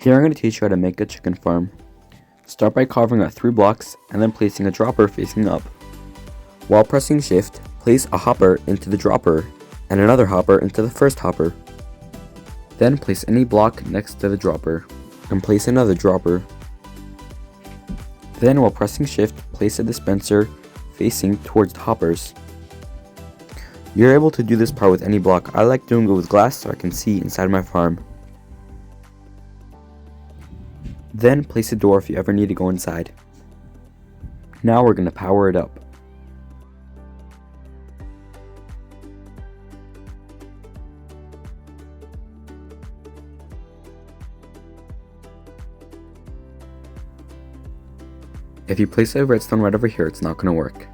Here I'm going to teach you how to make a chicken farm. Start by carving out 3 blocks and then placing a dropper facing up. While pressing shift, place a hopper into the dropper and another hopper into the first hopper. Then place any block next to the dropper and place another dropper. Then while pressing shift, place a dispenser facing towards the hoppers. You're able to do this part with any block. I like doing it with glass so I can see inside my farm. Then place a door if you ever need to go inside. Now we're going to power it up. If you place a redstone right over here, it's not going to work.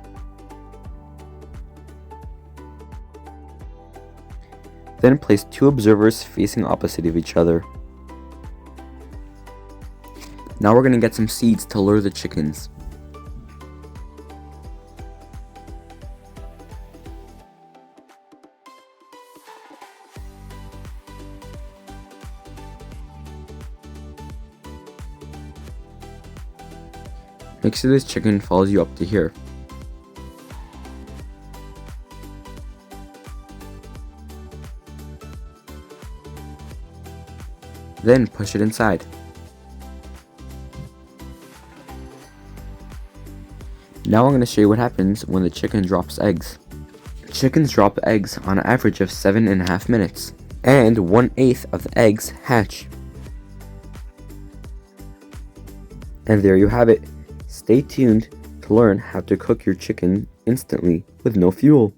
Then place 2 observers facing opposite of each other. Now we're going to get some seeds to lure the chickens. Make sure this chicken follows you up to here. Then push it inside. Now I'm going to show you what happens when the chicken drops eggs. Chickens drop eggs on an average of 7.5 minutes, and 1/8 of the eggs hatch. And there you have it. Stay tuned to learn how to cook your chicken instantly with no fuel.